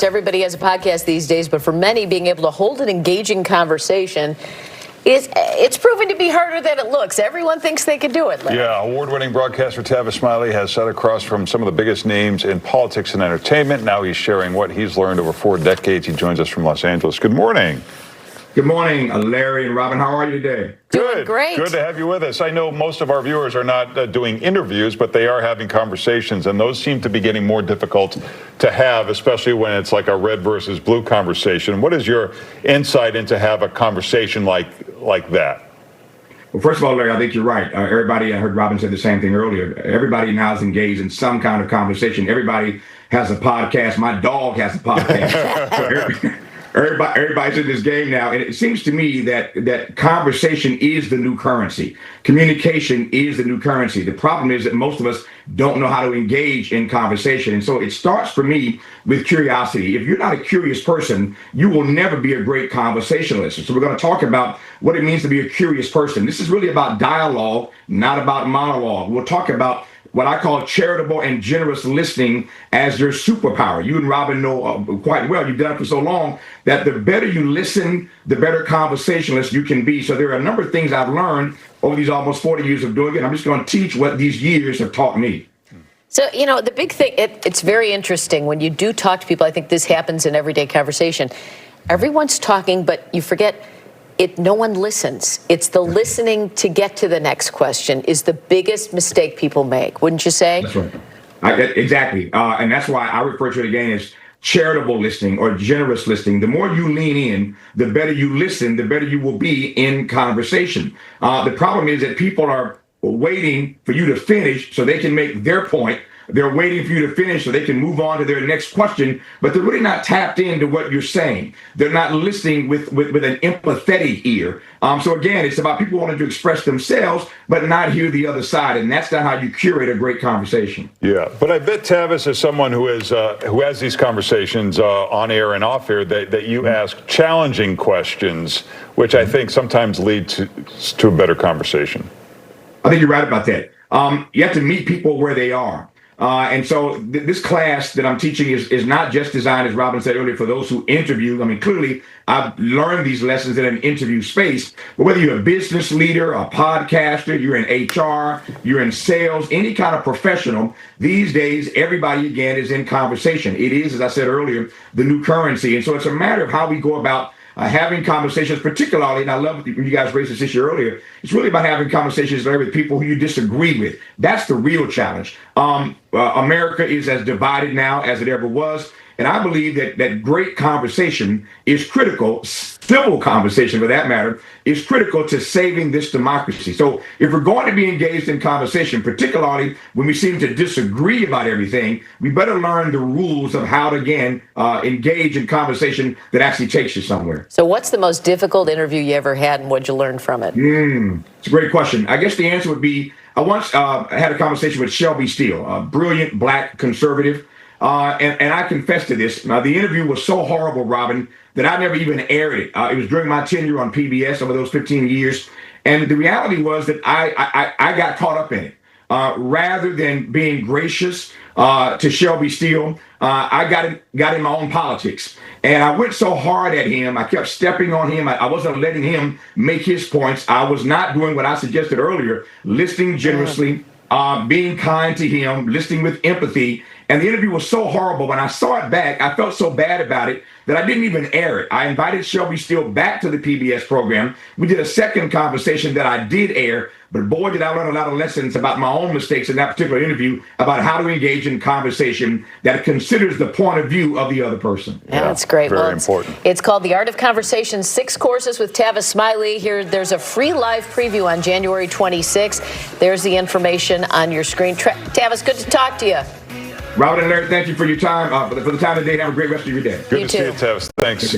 Everybody has a podcast these days, but for many, being able to hold an engaging conversation it's proven to be harder than it looks. Everyone thinks they can do it, Larry. Yeah, award-winning broadcaster Tavis Smiley has sat across from some of the biggest names in politics and entertainment. Now he's sharing what he's learned over 4 decades. He joins us from Los Angeles. Good morning. Good morning, Larry and Robin. How are you today? Doing great. Good to have you with us. I know most of our viewers are not doing interviews, but they are having conversations, and those seem to be getting more difficult to have, especially when it's like a red versus blue conversation. What is your insight into have a conversation like that? Well, first of all, Larry, I think you're right. Everybody, I heard Robin said the same thing earlier. Everybody now is engaged in some kind of conversation. Everybody has a podcast. My dog has a podcast. Everybody's in this game now, and it seems to me that conversation is the new currency. Communication is the new currency. The problem is that most of us don't know how to engage in conversation, and so it starts for me with curiosity. If you're not a curious person, you will never be a great conversationalist. So we're going to talk about what it means to be a curious person. This is really about dialogue, not about monologue. We'll talk about what I call charitable and generous listening as your superpower. You and Robin know quite well, you've done it for so long, that the better you listen, the better conversationalist you can be. So there are a number of things I've learned over these almost 40 years of doing it. I'm just going to teach what these years have taught me. So, the big thing, it's very interesting when you do talk to people. I think this happens in everyday conversation. Everyone's talking, but you forget no one listens. It's the listening to get to the next question is the biggest mistake people make, wouldn't you say? That's right. Exactly. And that's why I refer to it again as charitable listening or generous listening. The more you lean in, the better you listen, the better you will be in conversation. The problem is that people are waiting for you to finish so they can make their point. They're waiting for you to finish so they can move on to their next question, but they're really not tapped into what you're saying. They're not listening with an empathetic ear. So again, it's about people wanting to express themselves, but not hear the other side. And that's not how you curate a great conversation. Yeah, but I bet Tavis is someone who has these conversations on air and off air that you ask challenging questions, which I think sometimes lead to a better conversation. I think you're right about that. You have to meet people where they are. And so this class that I'm teaching is not just designed, as Robin said earlier, for those who interview. I mean, clearly, I've learned these lessons in an interview space. But whether you're a business leader, a podcaster, you're in HR, you're in sales, any kind of professional, these days, everybody, again, is in conversation. It is, as I said earlier, the new currency. And so it's a matter of how we go about having conversations, particularly, and I love when you guys raised this issue earlier, it's really about having conversations with people who you disagree with. That's the real challenge. America is as divided now as it ever was. And I believe that great conversation is critical, civil conversation for that matter, is critical to saving this democracy. So if we're going to be engaged in conversation, particularly when we seem to disagree about everything, we better learn the rules of how to, again, engage in conversation that actually takes you somewhere. So what's the most difficult interview you ever had, and what'd you learn from it? It's a great question. I guess the answer would be, I once had a conversation with Shelby Steele, a brilliant black conservative. And I confess to this. Now, the interview was so horrible, Robin, that I never even aired it. It was during my tenure on PBS over those 15 years. And the reality was that I got caught up in it. Rather than being gracious to Shelby Steele, I got in my own politics. And I went so hard at him. I kept stepping on him. I wasn't letting him make his points. I was not doing what I suggested earlier, listening generously, being kind to him, listening with empathy. And the interview was so horrible. When I saw it back, I felt so bad about it that I didn't even air it. I invited Shelby Steele back to the PBS program. We did a second conversation that I did air, but boy, did I learn a lot of lessons about my own mistakes in that particular interview about how to engage in conversation that considers the point of view of the other person. Yeah, that's great. Very important. It's called The Art of Conversation, 6 courses with Tavis Smiley. There's a free live preview on January 26th. There's the information on your screen. Tavis, good to talk to you. Robin and Larry, thank you for your time, for the time of the day. Have a great rest of your day. Good to see you, Tavis. Thanks.